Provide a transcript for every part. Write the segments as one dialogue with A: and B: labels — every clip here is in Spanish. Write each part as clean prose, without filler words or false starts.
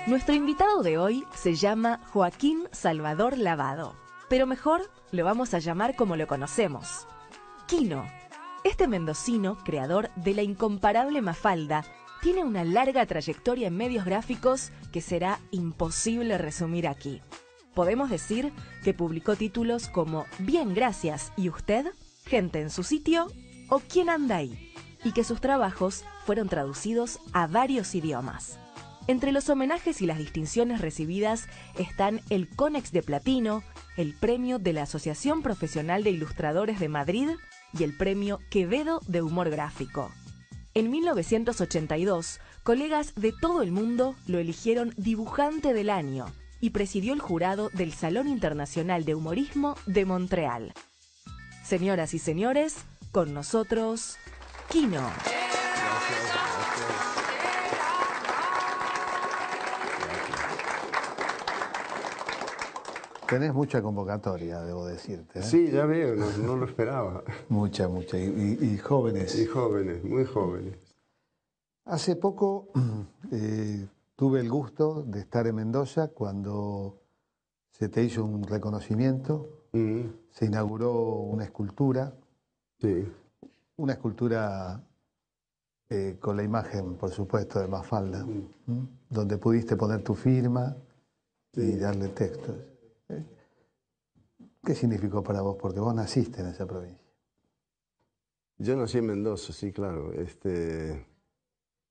A: Nuestro invitado de hoy se llama Joaquín Salvador Lavado, pero mejor lo vamos a llamar como lo conocemos, Quino. Este mendocino, creador de la incomparable Mafalda, tiene una larga trayectoria en medios gráficos que será imposible resumir aquí. Podemos decir que publicó títulos como Bien, gracias, ¿y usted?, Gente en su sitio o ¿Quién anda ahí?, y que sus trabajos fueron traducidos a varios idiomas. Entre los homenajes y las distinciones recibidas están el Conex de Platino, el Premio de la Asociación Profesional de Ilustradores de Madrid y el Premio Quevedo de Humor Gráfico. En 1982, colegas de todo el mundo lo eligieron dibujante del año y presidió el jurado del Salón Internacional de Humorismo de Montreal. Señoras y señores, con nosotros, Quino.
B: Tenés mucha convocatoria, debo decirte, ¿eh?
C: Sí, ya veo, no lo esperaba.
B: Mucha. Y jóvenes.
C: Y jóvenes, muy jóvenes.
B: Hace poco tuve el gusto de estar en Mendoza cuando se te hizo un reconocimiento. Se inauguró una escultura.
C: Sí.
B: Una escultura con la imagen, por supuesto, de Mafalda, donde pudiste poner tu firma y darle textos. ¿Qué significó para vos? Porque vos naciste en esa provincia.
C: Yo nací en Mendoza, sí, claro.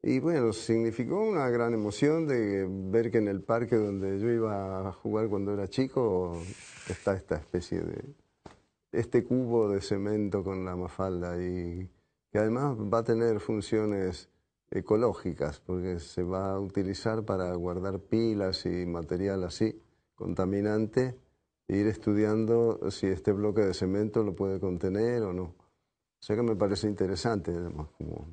C: Y bueno, significó una gran emoción de ver que en el parque donde yo iba a jugar cuando era chico está esta especie de... este cubo de cemento con la Mafalda y que además va a tener funciones ecológicas porque se va a utilizar para guardar pilas y material así, contaminante, e ir estudiando si este bloque de cemento lo puede contener o no. O sea que me parece interesante, además, como...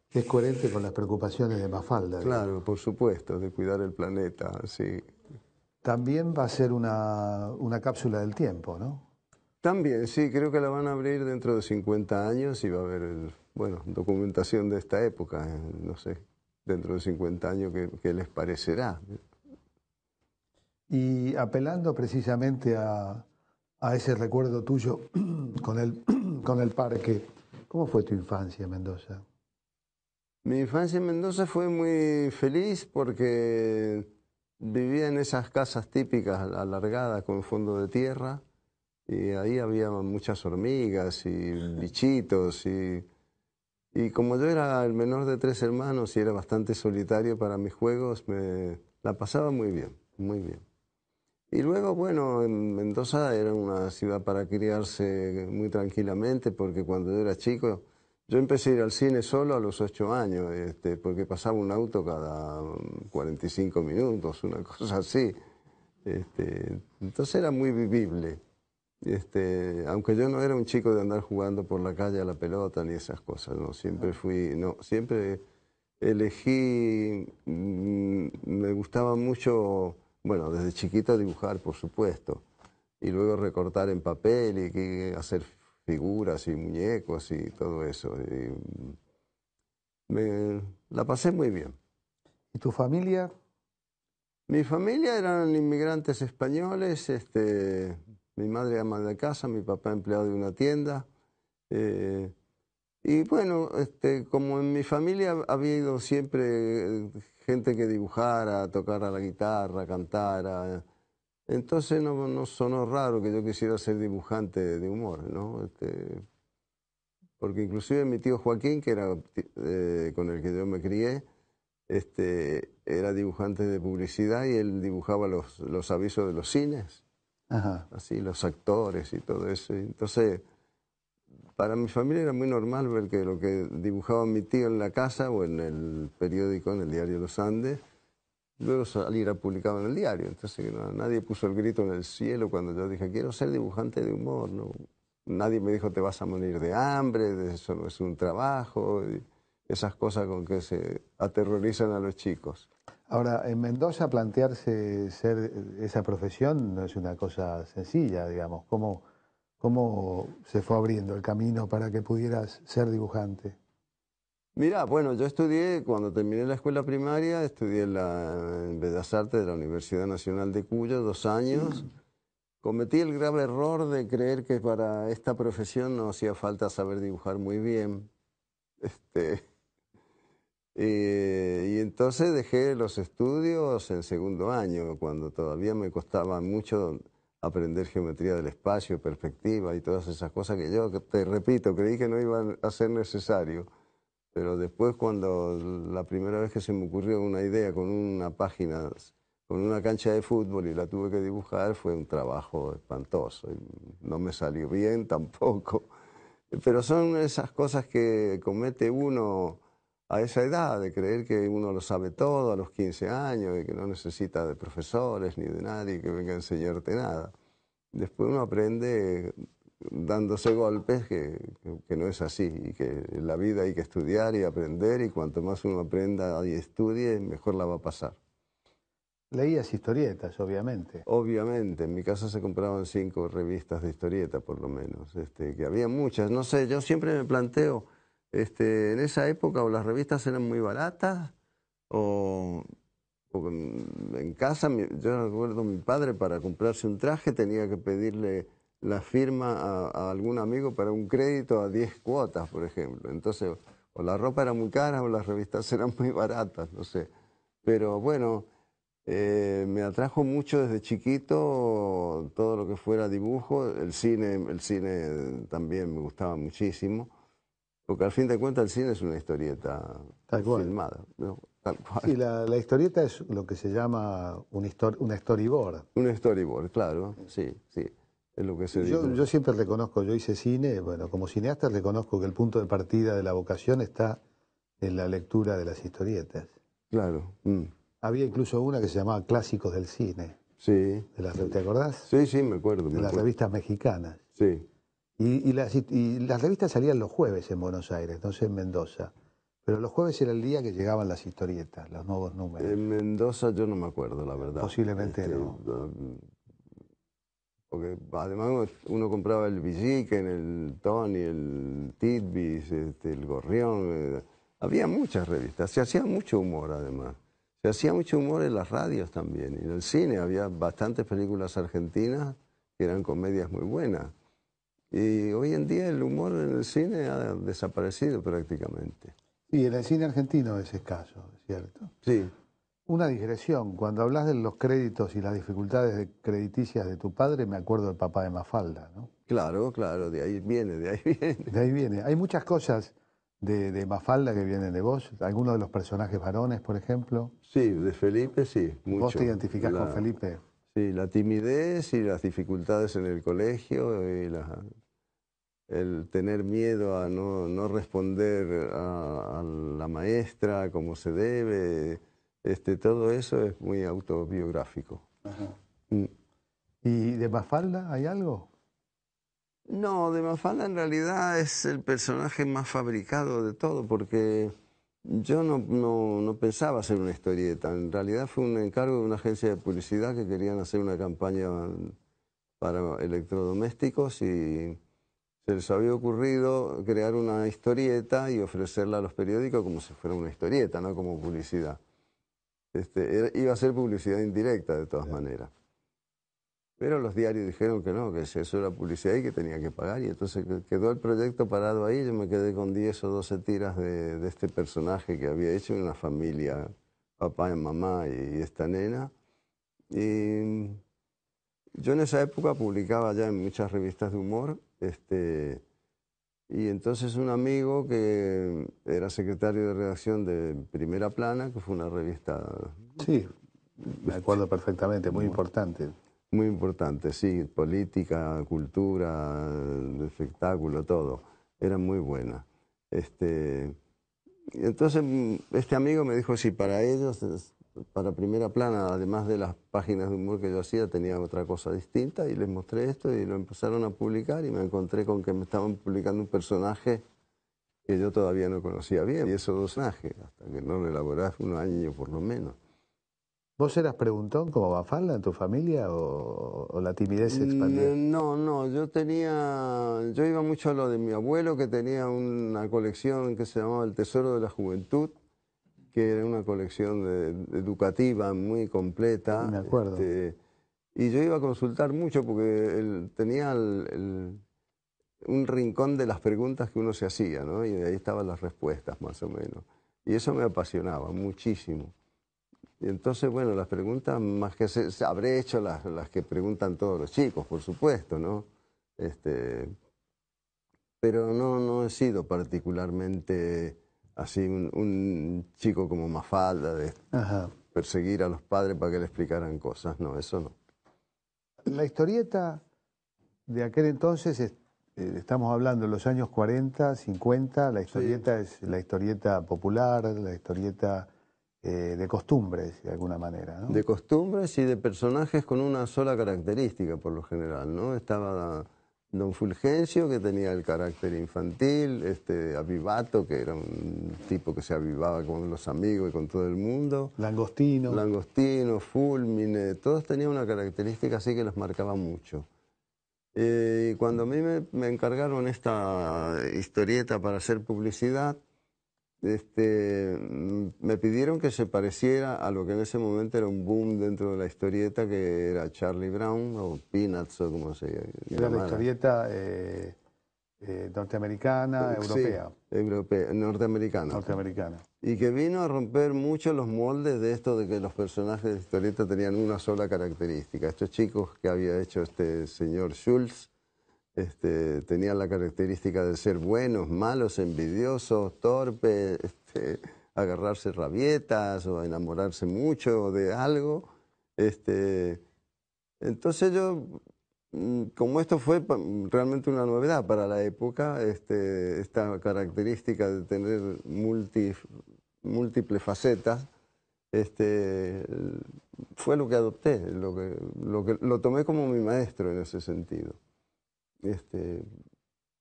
B: Es coherente con las preocupaciones de Mafalda.
C: Claro,
B: digamos.
C: por supuesto, de cuidar el planeta, sí.
B: También va a ser una cápsula del tiempo, ¿no?
C: También, sí, creo que la van a abrir dentro de 50 años y va a haber, bueno, documentación de esta época, no sé, dentro de 50 años qué les parecerá.
B: Y apelando precisamente a ese recuerdo tuyo con el parque, ¿cómo fue tu infancia en Mendoza?
C: Mi infancia en Mendoza fue muy feliz porque vivía en esas casas típicas alargadas con fondo de tierra y ahí había muchas hormigas y bichitos y como yo era el menor de 3 hermanos y era bastante solitario para mis juegos, la pasaba muy bien, muy bien. Y luego, bueno, en Mendoza era una ciudad para criarse muy tranquilamente porque cuando yo era chico, yo empecé a ir al cine solo a los 8 años, porque pasaba un auto cada 45 minutos, una cosa así. Entonces era muy vivible. Aunque yo no era un chico de andar jugando por la calle a la pelota ni esas cosas, no, siempre elegí, me gustaba mucho, bueno, desde chiquito dibujar, por supuesto, y luego recortar en papel y hacer figuras y muñecos y todo eso. La pasé muy bien.
B: ¿Y tu familia?
C: Mi familia eran inmigrantes españoles, mi madre ama de casa, mi papá empleado de una tienda. Y bueno, como en mi familia había ido siempre gente que dibujara, tocara la guitarra, cantara, entonces no sonó raro que yo quisiera ser dibujante de humor, ¿no? Porque inclusive mi tío Joaquín, que era con el que yo me crié, era dibujante de publicidad y él dibujaba los avisos de los cines.
B: Ajá.
C: Así, los actores y todo eso. Entonces, para mi familia era muy normal ver que lo que dibujaba mi tío en la casa o en el periódico, en el diario Los Andes, luego saliera publicado en el diario. Entonces, nadie puso el grito en el cielo cuando yo dije, quiero ser dibujante de humor, ¿no? Nadie me dijo, te vas a morir de hambre, eso no es un trabajo, y esas cosas con que se aterrorizan a los chicos.
B: Ahora, en Mendoza plantearse ser esa profesión no es una cosa sencilla, digamos. ¿Cómo se fue abriendo el camino para que pudieras ser dibujante?
C: Mirá, bueno, yo estudié, cuando terminé la escuela primaria, estudié en Bellas Artes de la Universidad Nacional de Cuyo, 2 años. Cometí el grave error de creer que para esta profesión no hacía falta saber dibujar muy bien. Este, y entonces dejé los estudios en segundo año, cuando todavía me costaba mucho aprender geometría del espacio, perspectiva y todas esas cosas que yo, te repito, creí que no iban a ser necesario. Pero después, cuando la primera vez que se me ocurrió una idea con una página, con una cancha de fútbol y la tuve que dibujar, fue un trabajo espantoso. Y no me salió bien tampoco. Pero son esas cosas que comete uno a esa edad, de creer que uno lo sabe todo a los 15 años y que no necesita de profesores ni de nadie que venga a enseñarte nada. Después uno aprende dándose golpes que no es así y que en la vida hay que estudiar y aprender y cuanto más uno aprenda y estudie, mejor la va a pasar.
B: Leías historietas, obviamente.
C: Obviamente, en mi casa se compraban 5 revistas de historieta por lo menos, que había muchas, no sé, yo siempre me planteo, en esa época o las revistas eran muy baratas o en casa, yo recuerdo mi padre para comprarse un traje tenía que pedirle la firma a algún amigo para un crédito a 10 cuotas, por ejemplo. Entonces, o la ropa era muy cara o las revistas eran muy baratas, no sé. Pero bueno, me atrajo mucho desde chiquito todo lo que fuera dibujo, el cine también me gustaba muchísimo, porque al fin de cuentas el cine es una historieta
B: Tal cual.
C: filmada, ¿no? Tal cual.
B: Sí, la historieta es lo que se llama una storyboard.
C: Un storyboard, claro, sí, sí, es lo que se dice.
B: Yo siempre reconozco, yo hice cine, bueno, como cineasta reconozco que el punto de partida de la vocación está en la lectura de las historietas.
C: Claro.
B: Había incluso una que se llamaba Clásicos del Cine.
C: Sí.
B: ¿Te acordás?
C: Sí, sí, me acuerdo.
B: De las revistas mexicanas.
C: Sí.
B: Y las revistas salían los jueves en Buenos Aires, entonces en Mendoza. Pero los jueves era el día que llegaban las historietas, los nuevos números.
C: En Mendoza yo no me acuerdo, la verdad.
B: Posiblemente no.
C: Porque además uno compraba el Villiquen, el Tony, el Titbis, el Gorrión. Había muchas revistas. Se hacía mucho humor, además. Se hacía mucho humor en las radios también. Y en el cine había bastantes películas argentinas que eran comedias muy buenas. Y hoy en día el humor en el cine ha desaparecido prácticamente.
B: Sí, en el cine argentino es escaso, es cierto.
C: Sí.
B: Una digresión, cuando hablas de los créditos y las dificultades crediticias de tu padre, me acuerdo del papá de Mafalda, ¿no?
C: Claro, claro, de ahí viene, de ahí viene.
B: De ahí viene. Hay muchas cosas de Mafalda que vienen de vos, algunos de los personajes varones, por ejemplo.
C: Sí, de Felipe sí, mucho.
B: ¿Vos te identificás con Felipe?
C: Sí, la timidez y las dificultades en el colegio y el tener miedo a no responder a la maestra como se debe, todo eso es muy autobiográfico.
B: Ajá. ¿Y de Mafalda hay algo?
C: No, de Mafalda en realidad es el personaje más fabricado de todo, porque yo no pensaba hacer una historieta. En realidad fue un encargo de una agencia de publicidad que querían hacer una campaña para electrodomésticos y se les había ocurrido crear una historieta y ofrecerla a los periódicos como si fuera una historieta, no como publicidad. Iba a ser publicidad indirecta de todas maneras. Pero los diarios dijeron que no, que eso era publicidad y que tenía que pagar. Y entonces quedó el proyecto parado ahí. Yo me quedé con 10 o 12 tiras de este personaje que había hecho en una familia, papá y mamá y esta nena. Y yo en esa época publicaba ya en muchas revistas de humor. Y entonces un amigo que era secretario de redacción de Primera Plana, que fue una revista...
B: Sí, me acuerdo perfectamente, muy importante.
C: Muy importante, sí, política, cultura, espectáculo, todo. Era muy buena. Entonces, este amigo me dijo si para ellos, para Primera Plana, además de las páginas de humor que yo hacía, tenía otra cosa distinta y les mostré esto y lo empezaron a publicar y me encontré con que me estaban publicando un personaje que yo todavía no conocía bien. Y esos 2 personajes, hasta que no lo elaborás 1 año por lo menos.
B: ¿Vos eras preguntón como Mafalda en tu familia o la timidez se expandía?
C: No, yo iba mucho a lo de mi abuelo, que tenía una colección que se llamaba El Tesoro de la Juventud, que era una colección educativa muy completa.
B: Me acuerdo.
C: Y yo iba a consultar mucho porque él tenía un rincón de las preguntas que uno se hacía, ¿no? Y de ahí estaban las respuestas, más o menos. Y eso me apasionaba muchísimo. Y entonces, bueno, las preguntas más que habré hecho las que preguntan todos los chicos, por supuesto, ¿no? Pero no he sido particularmente así un chico como Mafalda, de
B: Ajá.
C: perseguir a los padres para que le explicaran cosas. No, eso no.
B: La historieta de aquel entonces, estamos hablando de los años 40, 50, la historieta es la historieta popular, la historieta de costumbres, de alguna manera, ¿no?
C: De costumbres y de personajes con una sola característica, por lo general, ¿no? Estaba Don Fulgencio, que tenía el carácter infantil, Avivato, que era un tipo que se avivaba con los amigos y con todo el mundo. Langostino, Fulmine, todos tenían una característica así que los marcaba mucho. Cuando a mí me encargaron esta historieta para hacer publicidad, me pidieron que se pareciera a lo que en ese momento era un boom dentro de la historieta, que era Charlie Brown o Peanuts o como se
B: Era
C: llamara.
B: la historieta norteamericana, europea.
C: Sí, norteamericana.
B: Norteamericana.
C: Y que vino a romper mucho los moldes de esto de que los personajes de historieta tenían una sola característica. Estos chicos que había hecho este señor Schultz, tenían la característica de ser buenos, malos, envidiosos, torpes, agarrarse rabietas o enamorarse mucho de algo. Entonces yo, como esto fue realmente una novedad para la época, esta característica de tener múltiples facetas, fue lo que adopté, lo tomé como mi maestro en ese sentido.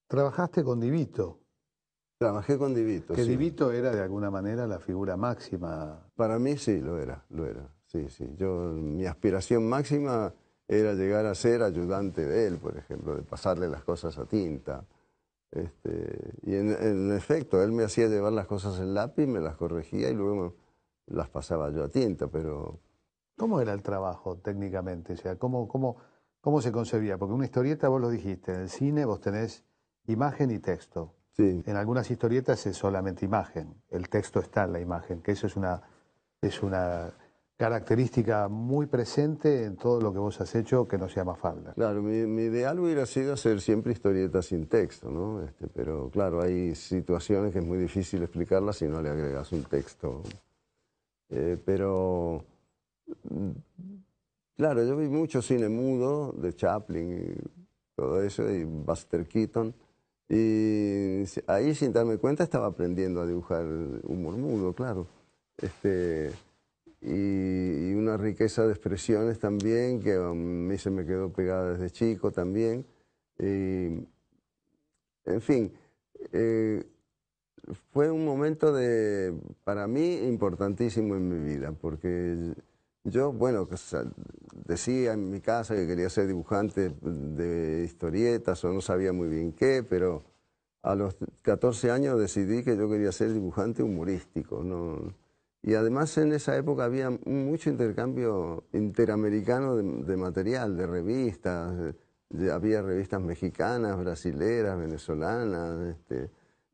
B: Trabajaste con Di Vito.
C: Trabajé con Di Vito,
B: Que
C: sí.
B: Di Vito era de alguna manera la figura máxima.
C: Para mí sí, lo era. Sí. Mi aspiración máxima era llegar a ser ayudante de él, por ejemplo, de pasarle las cosas a tinta. Y en efecto, él me hacía llevar las cosas en lápiz, me las corregía y luego las pasaba yo a tinta, pero...
B: ¿Cómo era el trabajo técnicamente? O sea, ¿cómo se concebía? Porque una historieta, vos lo dijiste, en el cine vos tenés imagen y texto.
C: Sí.
B: En algunas historietas es solamente imagen, el texto está en la imagen, que eso es una característica muy presente en todo lo que vos has hecho que no sea Mafalda.
C: Claro, mi ideal hubiera sido hacer siempre historietas sin texto, ¿no? Pero claro, hay situaciones que es muy difícil explicarlas si no le agregas un texto. Pero, claro, yo vi mucho cine mudo de Chaplin y todo eso, y Buster Keaton. Y ahí, sin darme cuenta, estaba aprendiendo a dibujar humor mudo, claro. Y una riqueza de expresiones también, que a mí se me quedó pegada desde chico también. En fin, fue un momento para mí importantísimo en mi vida, porque yo, bueno, decía en mi casa que quería ser dibujante de historietas o no sabía muy bien qué, pero a los 14 años decidí que yo quería ser dibujante humorístico, ¿no? Y además en esa época había mucho intercambio interamericano de material, de revistas. Había revistas mexicanas, brasileras, venezolanas,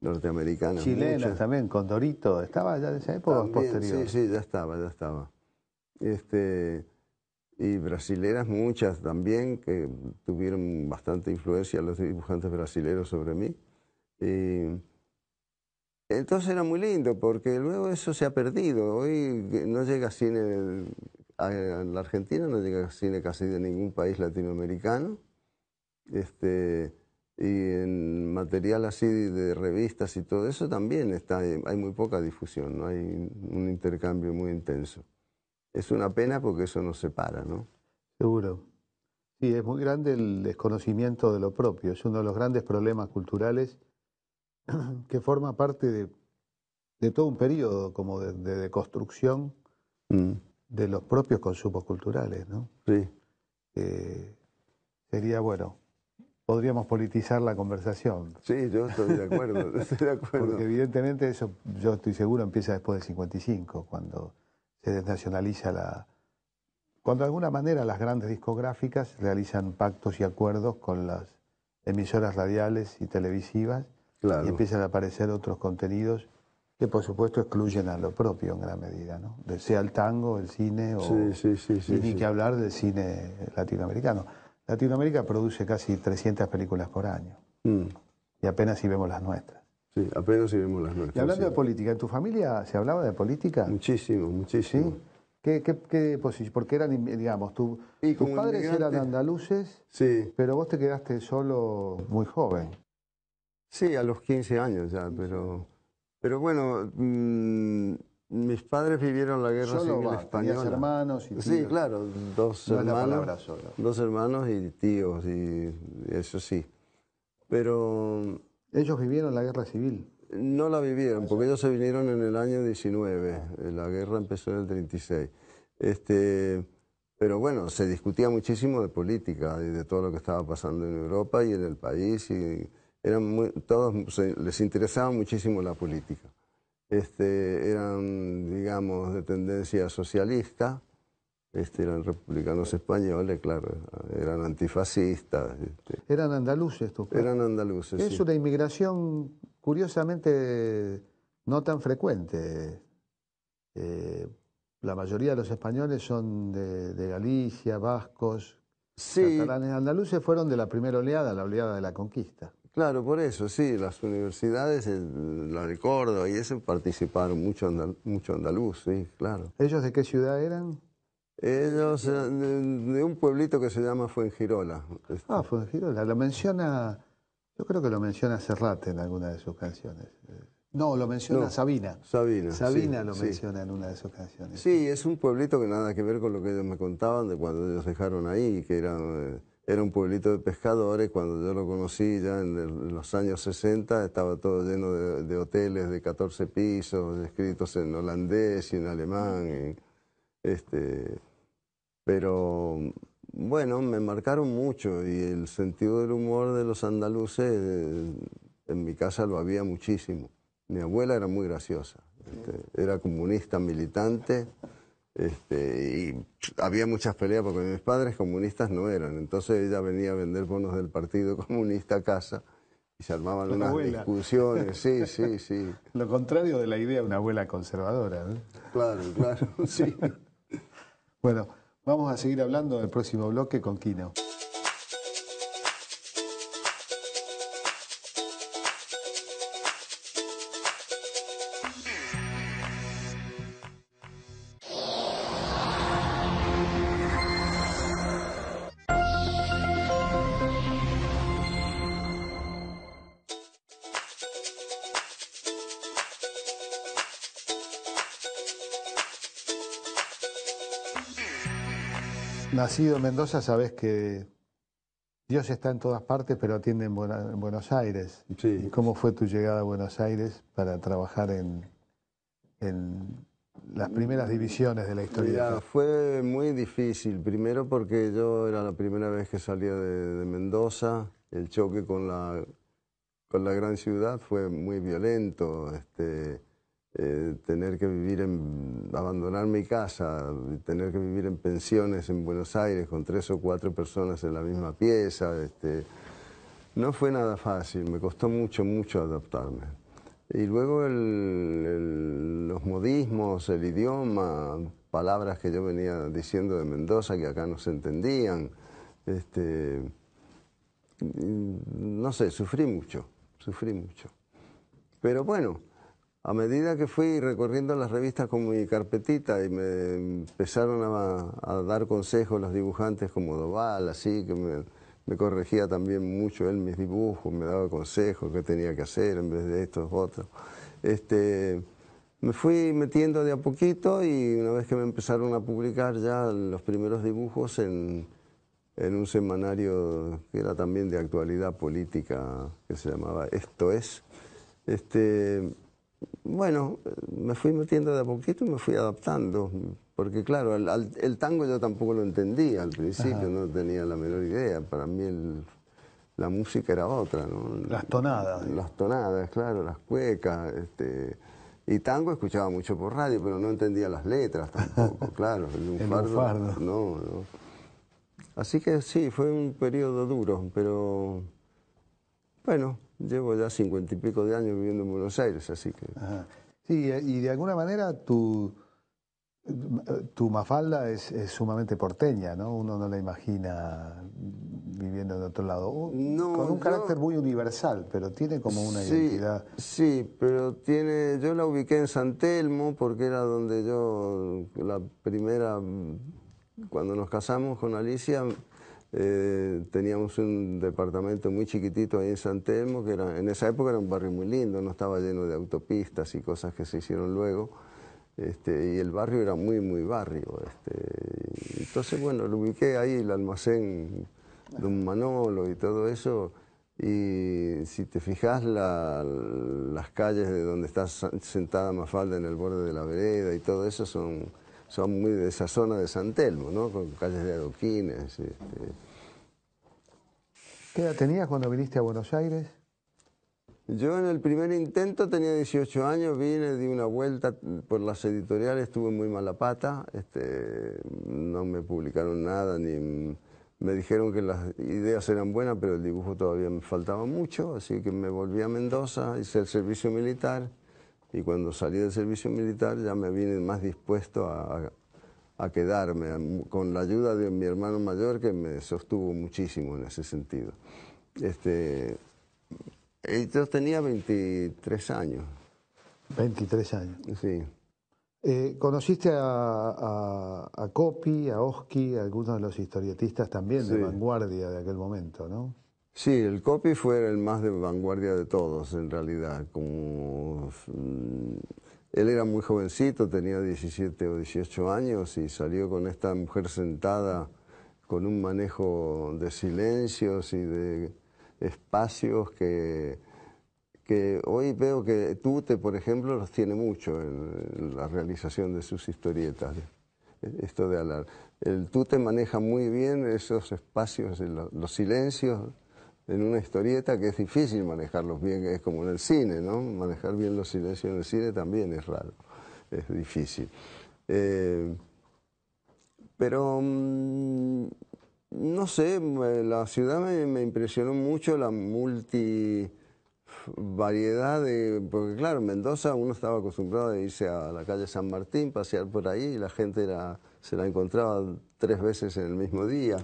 C: norteamericanas.
B: Chilenas
C: muchas.
B: también, Condorito. ¿Estaba ya de esa época o posterior?
C: Sí, ya estaba. Y brasileras muchas también, que tuvieron bastante influencia los dibujantes brasileros sobre mí. Entonces era muy lindo, porque luego eso se ha perdido. Hoy no llega cine, en la Argentina no llega cine casi de ningún país latinoamericano. Y en material así de revistas y todo eso también hay muy poca difusión, no hay un intercambio muy intenso. Es una pena porque eso nos separa, ¿no?
B: Seguro. Sí, es muy grande el desconocimiento de lo propio. Es uno de los grandes problemas culturales que forma parte de todo un periodo como de construcción de los propios consumos culturales, ¿no?
C: Sí.
B: Sería bueno, podríamos politizar la conversación.
C: Sí, yo estoy de acuerdo, estoy de acuerdo.
B: Porque evidentemente eso, yo estoy seguro, empieza después del 55, cuando se desnacionaliza cuando de alguna manera las grandes discográficas realizan pactos y acuerdos con las emisoras radiales y televisivas,
C: Claro.
B: y empiezan a aparecer otros contenidos que por supuesto excluyen a lo propio en gran medida, ¿no? Sea el tango, el cine, y ni que hablar del cine latinoamericano. Latinoamérica produce casi 300 películas por año, y apenas si vemos las nuestras.
C: Sí, apenas si vemos las nuestras.
B: Y hablando
C: sí.
B: de política, ¿en tu familia se hablaba de política?
C: Muchísimo, muchísimo.
B: ¿Sí? ¿Qué posición? Porque eran, digamos, tus padres eran andaluces,
C: sí.
B: pero vos te quedaste solo muy joven.
C: Sí, a los 15 años ya, pero bueno, mis padres vivieron la guerra civil española.
B: ¿Tenías hermanos y tíos?
C: Sí, claro, dos
B: No es la
C: hermanos,
B: palabra sola.
C: dos hermanos y tíos, y eso sí. Pero
B: ¿Ellos vivieron la guerra civil?
C: no la vivieron, porque ellos se vinieron en el año 19, la guerra empezó en el 36. Pero bueno, se discutía muchísimo de política y de todo lo que estaba pasando en Europa y en el país, y todos les interesaba muchísimo la política. Eran, digamos, de tendencia socialista, eran republicanos españoles, claro, eran antifascistas.
B: ¿Eran andaluces tus padres?
C: Eran andaluces,
B: Es
C: sí.
B: una inmigración curiosamente no tan frecuente. La mayoría de los españoles son de Galicia, vascos,
C: Sí,
B: catalanes. Andaluces fueron de la primera oleada, la oleada de la conquista.
C: claro, por eso, sí, las universidades, la de Córdoba y eso, participaron mucho andaluz, sí, claro.
B: ¿Ellos de qué ciudad eran?
C: Ellos de un pueblito que se llama Fuengirola.
B: Fuengirola. Lo menciona, yo creo que lo menciona Serrat en alguna de sus canciones. No, lo menciona Sabina.
C: Sabina
B: Sabina
C: sí,
B: lo
C: sí.
B: menciona en una de sus canciones.
C: Sí, es un pueblito que nada que ver con lo que ellos me contaban de cuando ellos dejaron ahí, que era un pueblito de pescadores. Cuando yo lo conocí ya en los años 60, estaba todo lleno de hoteles de 14 pisos, escritos en holandés y en alemán. Pero bueno, me marcaron mucho, y el sentido del humor de los andaluces en mi casa lo había muchísimo. Mi abuela era muy graciosa, era comunista militante, y había muchas peleas porque mis padres comunistas no eran. Entonces ella venía a vender bonos del Partido Comunista a casa y se armaban unas discusiones. Sí, sí, sí.
B: Lo contrario de la idea de una abuela conservadora, ¿no?
C: Claro, claro, sí.
B: Bueno, vamos a seguir hablando en el próximo bloque con Kino. Nacido en Mendoza, sabes que Dios está en todas partes, pero atiende en Buenos Aires.
C: Sí.
B: ¿Y cómo fue tu llegada a Buenos Aires para trabajar en las primeras divisiones de la historia?
C: Mira, fue muy difícil. Primero porque yo era la primera vez que salía de Mendoza. El choque con la gran ciudad fue muy violento. Tener que abandonar mi casa, tener que vivir en pensiones en Buenos Aires con 3 o 4 personas en la misma pieza, no fue nada fácil, me costó mucho, mucho adaptarme. Y luego los modismos, el idioma, palabras que yo venía diciendo de Mendoza que acá no se entendían, no sé, sufrí mucho. Pero bueno, a medida que fui recorriendo las revistas con mi carpetita y me empezaron a dar consejos los dibujantes como Doval, así, que me corregía también mucho él mis dibujos, me daba consejos, qué tenía que hacer en vez de estos otros. Me fui metiendo de a poquito, y una vez que me empezaron a publicar ya los primeros dibujos en un semanario que era también de actualidad política, que se llamaba Esto Es, bueno, me fui metiendo de a poquito y me fui adaptando. Porque claro, el tango yo tampoco lo entendía al principio, no tenía la menor idea. Para mí la música era otra, ¿no?
B: Las tonadas.
C: Las tonadas, claro, las cuecas. Y tango escuchaba mucho por radio, pero no entendía las letras tampoco, claro. El lunfardo. No. Así que sí, fue un periodo duro, pero bueno, llevo ya 50 y pico de años viviendo en Buenos Aires, así que...
B: Ajá. Sí, y de alguna manera tu Mafalda es sumamente porteña, ¿no? Uno no la imagina viviendo en otro lado.
C: No,
B: con un carácter muy universal, pero tiene como una identidad.
C: Sí, pero yo la ubiqué en San Telmo porque era donde yo, la primera, cuando nos casamos con Alicia, teníamos un departamento muy chiquitito ahí en San Telmo, que en esa época era un barrio muy lindo, no estaba lleno de autopistas y cosas que se hicieron luego. Y el barrio era muy, muy barrio. Entonces, bueno, lo ubiqué ahí, el almacén de un Manolo y todo eso. Y si te fijas, las calles de donde está sentada Mafalda en el borde de la vereda y todo eso son muy de esa zona de San Telmo, ¿no? Con calles de adoquines.
B: ¿Qué edad tenías cuando viniste a Buenos Aires?
C: Yo en el primer intento tenía 18 años, vine, di una vuelta por las editoriales, estuve muy mala pata, no me publicaron nada, ni me dijeron que las ideas eran buenas, pero el dibujo todavía me faltaba mucho, así que me volví a Mendoza, hice el servicio militar, y cuando salí del servicio militar ya me vine más dispuesto a quedarme, con la ayuda de mi hermano mayor que me sostuvo muchísimo en ese sentido. Yo tenía 23 años.
B: 23 años.
C: Sí.
B: ¿Conociste a Coppi, a Oski, a algunos de los historietistas también de vanguardia de aquel momento, no?
C: Sí, el Coppi fue el más de vanguardia de todos, en realidad. Él era muy jovencito, tenía 17 o 18 años y salió con esta mujer sentada con un manejo de silencios y de espacios que hoy veo que Tute, por ejemplo, los tiene mucho en la realización de sus historietas. Esto de hablar. El Tute maneja muy bien esos espacios, los silencios en una historieta, que es difícil manejarlos bien, es como en el cine, ¿no? Manejar bien los silencios en el cine también es raro, es difícil. Pero no sé, la ciudad me impresionó mucho, la multivariedad porque claro, en Mendoza uno estaba acostumbrado a irse a la calle San Martín, pasear por ahí, y la gente se la encontraba 3 veces en el mismo día.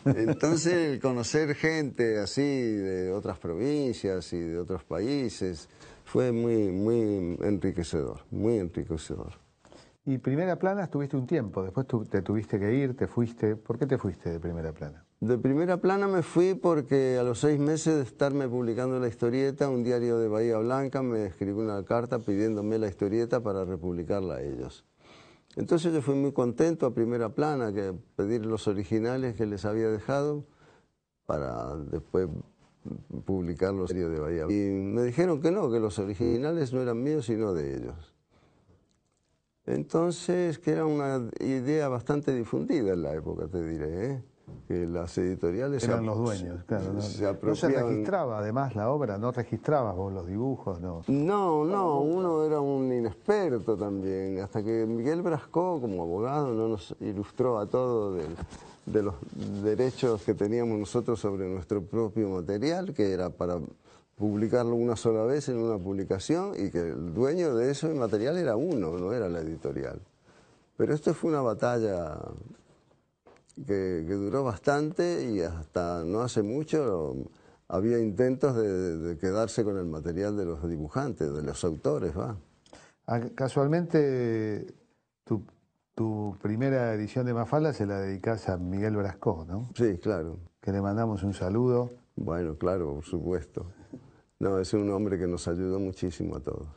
C: Entonces, el conocer gente así de otras provincias y de otros países fue muy, muy enriquecedor, muy enriquecedor.
B: Y Primera Plana estuviste un tiempo, después te tuviste que ir, te fuiste. ¿Por qué te fuiste de Primera Plana?
C: De Primera Plana me fui porque a los 6 meses de estarme publicando la historieta, un diario de Bahía Blanca me escribió una carta pidiéndome la historieta para republicarla a ellos. Entonces yo fui muy contento a Primera Plana, que pedir los originales que les había dejado para después publicar los diarios de Bahía Blanca. Y me dijeron que no, que los originales no eran míos sino de ellos. Entonces, que era una idea bastante difundida en la época, te diré, ¿eh? Que las editoriales
B: eran los dueños, claro. No se registraba además la obra, no registrabas vos los dibujos, ¿no?
C: No, uno era un inexperto también, hasta que Miguel Brascó, como abogado, no nos ilustró a todos de los derechos que teníamos nosotros sobre nuestro propio material, que era para publicarlo una sola vez en una publicación y que el dueño de ese material era uno, no era la editorial. Pero esto fue una batalla que duró bastante y hasta no hace mucho había intentos de quedarse con el material de los dibujantes, de los autores, ¿va?
B: Casualmente, tu primera edición de Mafalda se la dedicás a Miguel Brascó, ¿no?
C: Sí, claro.
B: Que le mandamos un saludo.
C: Bueno, claro, por supuesto. No, es un hombre que nos ayudó muchísimo a todos.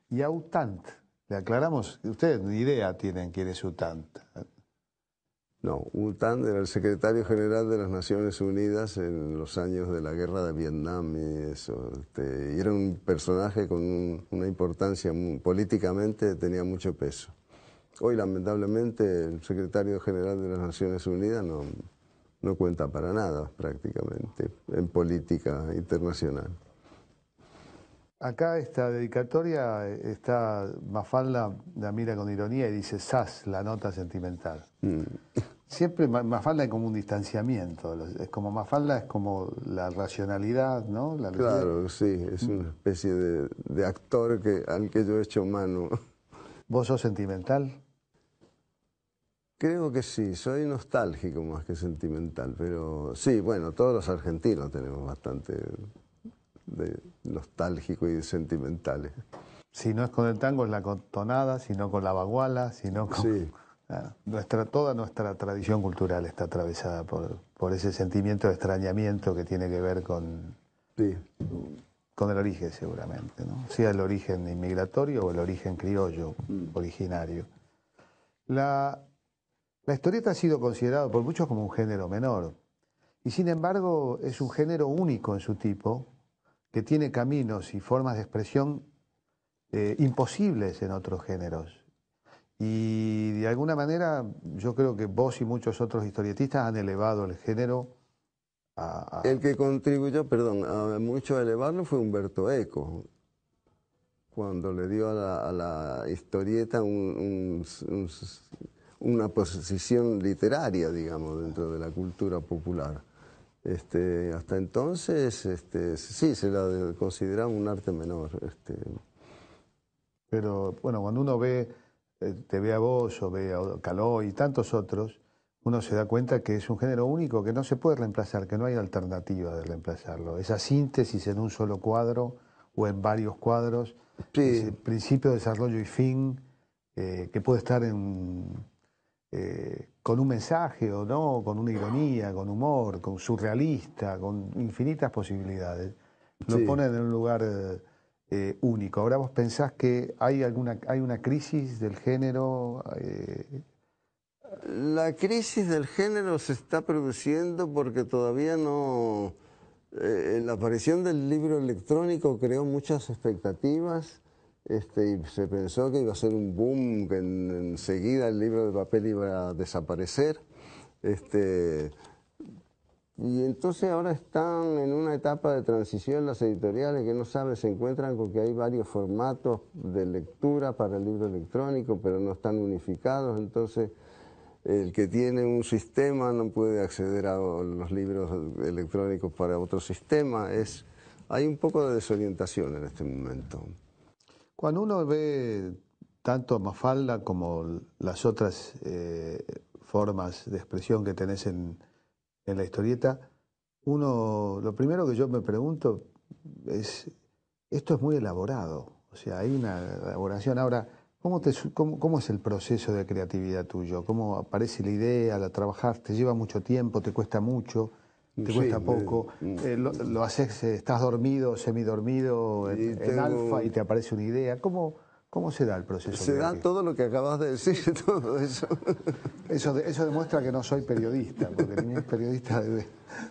B: Y a Utant, le aclaramos, ustedes ni idea tienen quién es Utant.
C: No, U Thant era el secretario general de las Naciones Unidas en los años de la guerra de Vietnam y eso. Y era un personaje con una importancia políticamente, tenía mucho peso. Hoy, lamentablemente, el secretario general de las Naciones Unidas no cuenta para nada, prácticamente, en política internacional.
B: Acá esta dedicatoria está Mafalda, la mira con ironía y dice "Sas, la nota sentimental". Siempre Mafalda es como un distanciamiento, es como Mafalda es como la racionalidad, ¿no?
C: Claro, sí, es una especie de actor al que yo he hecho mano.
B: ¿Vos sos sentimental?
C: Creo que sí, soy nostálgico más que sentimental, pero sí, bueno, todos los argentinos tenemos bastante de nostálgico y sentimentales.
B: Si no es con el tango, es la tonada, si no con la baguala, si no con...
C: Sí.
B: Toda nuestra tradición cultural está atravesada por ese sentimiento de extrañamiento que tiene que ver con el origen, seguramente, ¿no? Sea el origen inmigratorio o el origen criollo originario. La historieta ha sido considerada por muchos como un género menor, y sin embargo es un género único en su tipo, que tiene caminos y formas de expresión imposibles en otros géneros. Y de alguna manera yo creo que vos y muchos otros historietistas han elevado el género a...
C: El que contribuyó, perdón, mucho a elevarlo fue Umberto Eco, cuando le dio a la historieta una posición literaria, digamos, dentro de la cultura popular. Hasta entonces, sí, se la consideraba un arte menor.
B: Pero bueno, cuando uno te ve a vos o ve a Caló y tantos otros, uno se da cuenta que es un género único que no se puede reemplazar, que no hay alternativa de reemplazarlo. Esa síntesis en un solo cuadro o en varios cuadros,
C: Sí.
B: ese principio, desarrollo y fin, que puede estar con un mensaje o no, con una ironía, con humor, con surrealista, con infinitas posibilidades. Lo
C: Sí.
B: ponen en un lugar único. Ahora vos pensás que hay una crisis del género.
C: La crisis del género se está produciendo porque todavía no... la aparición del libro electrónico creó muchas expectativas. Y se pensó que iba a ser un boom, que enseguida el libro de papel iba a desaparecer. Y entonces ahora están en una etapa de transición las editoriales que no saben, se encuentran con que hay varios formatos de lectura para el libro electrónico, pero no están unificados. Entonces el que tiene un sistema no puede acceder a los libros electrónicos para otro sistema. Hay un poco de desorientación en este momento.
B: Cuando uno ve tanto Mafalda como las otras formas de expresión que tenés en la historieta, lo primero que yo me pregunto es, esto es muy elaborado, o sea, hay una elaboración. Ahora, ¿cómo es el proceso de creatividad tuyo? ¿Cómo aparece la idea, la trabajás? ¿Te lleva mucho tiempo, te cuesta mucho, te cuesta poco? ¿Lo haces, estás dormido, semidormido, en alfa y te aparece una idea? ¿Cómo se da el proceso?
C: Se da todo lo que acabas de decir, todo eso.
B: Eso demuestra que no soy periodista, porque ni es periodista de...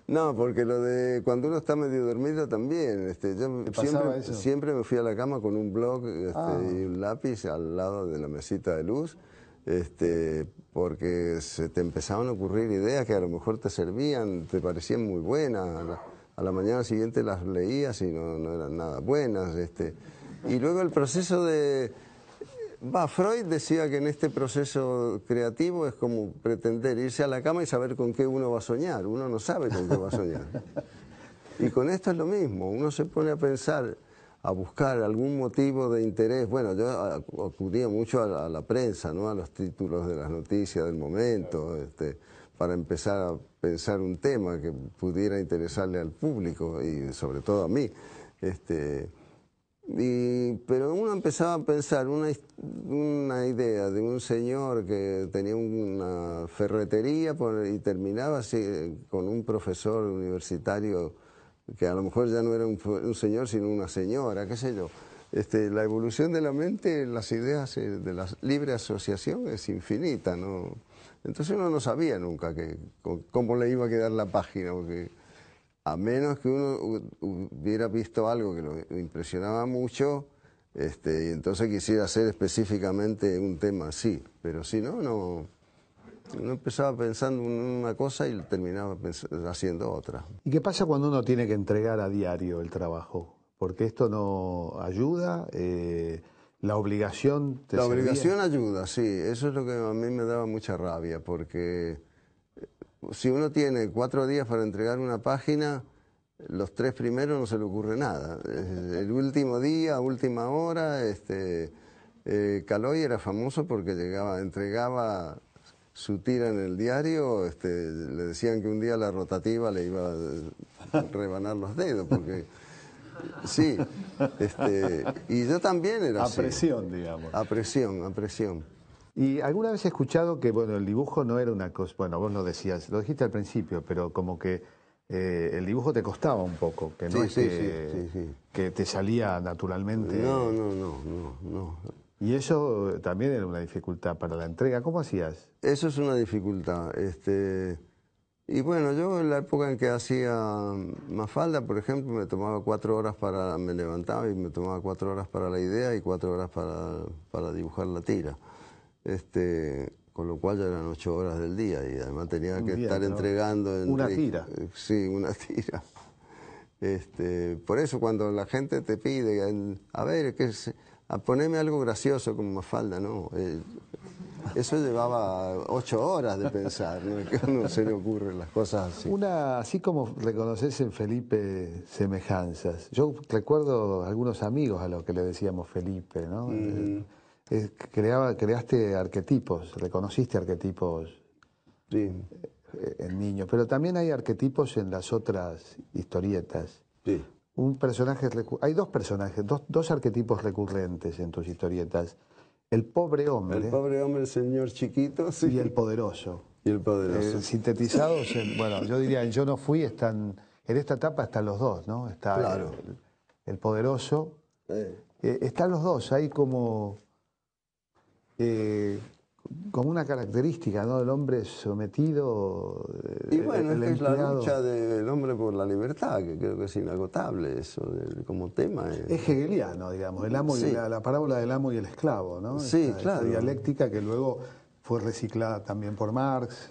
C: No, porque lo de cuando uno está medio dormido también. Yo siempre me fui a la cama con un blog y un lápiz al lado de la mesita de luz, porque se te empezaban a ocurrir ideas que a lo mejor te servían, te parecían muy buenas. A la mañana siguiente las leías y no eran nada buenas. Y luego el proceso de... Freud decía que en este proceso creativo es como pretender irse a la cama y saber con qué uno va a soñar. Uno no sabe con qué va a soñar. Y con esto es lo mismo. Uno se pone a pensar, a buscar algún motivo de interés. Bueno, yo acudía mucho a la prensa, ¿no? A los títulos de las noticias del momento, para empezar a pensar un tema que pudiera interesarle al público y sobre todo a mí. Pero uno empezaba a pensar una idea de un señor que tenía una ferretería y terminaba así, con un profesor universitario que a lo mejor ya no era un señor sino una señora, qué sé yo. La evolución de la mente, las ideas de la libre asociación es infinita, ¿no? Entonces uno no sabía nunca cómo le iba a quedar la página, porque a menos que uno hubiera visto algo que lo impresionaba mucho, y entonces quisiera hacer específicamente un tema así. Pero si no, no. Uno empezaba pensando en una cosa y terminaba haciendo otra.
B: ¿Y qué pasa cuando uno tiene que entregar a diario el trabajo? Porque esto no ayuda, la obligación te
C: La
B: servía.
C: obligación ayuda, sí. Eso es lo que a mí me daba mucha rabia, porque si uno tiene 4 días para entregar una página, los 3 primeros no se le ocurre nada. El último día, última hora, Caloi era famoso porque entregaba su tira en el diario, le decían que un día la rotativa le iba a rebanar los dedos, porque sí, y yo también era así.
B: A presión, digamos.
C: A presión, a presión.
B: Y alguna vez he escuchado que, bueno, el dibujo no era una cosa, bueno, vos lo decías, lo dijiste al principio, pero como que el dibujo te costaba un poco, que no
C: Sí,
B: es que te salía naturalmente.
C: No.
B: Y eso también era una dificultad para la entrega. ¿Cómo hacías?
C: Eso es una dificultad. Y bueno, yo en la época en que hacía Mafalda, por ejemplo, me levantaba y me tomaba 4 horas para la idea y 4 horas para dibujar la tira. Con lo cual ya eran 8 horas del día y además tenía que estar entregando...
B: Una tira.
C: Sí, una tira. Por eso cuando la gente te pide, a ver, poneme algo gracioso como Mafalda, no. Eso llevaba 8 horas de pensar, ¿no? Que a uno se le ocurren las cosas así.
B: Así como reconoces en Felipe semejanzas. Yo recuerdo algunos amigos a los que le decíamos Felipe, ¿no? Creaste arquetipos, reconociste arquetipos en niños, pero también hay arquetipos en las otras historietas.
C: Sí.
B: Hay 2 personajes, dos arquetipos recurrentes en tus historietas. El pobre hombre.
C: El pobre hombre, el señor chiquito. Sí.
B: Y el poderoso.
C: Y el poderoso.
B: Sintetizados, bueno, yo diría, en Yo no fui, en esta etapa están los 2, ¿no? Está
C: claro.
B: el poderoso. Están los 2, hay como una característica, ¿no? El hombre sometido.
C: Y bueno,
B: el
C: es la
B: empleado.
C: lucha del hombre por la libertad, que creo que es inagotable eso como tema.
B: Es hegeliano, digamos, el amo y la parábola del amo y el esclavo, ¿no?
C: Sí, claro.
B: Esta dialéctica que luego fue reciclada también por Marx,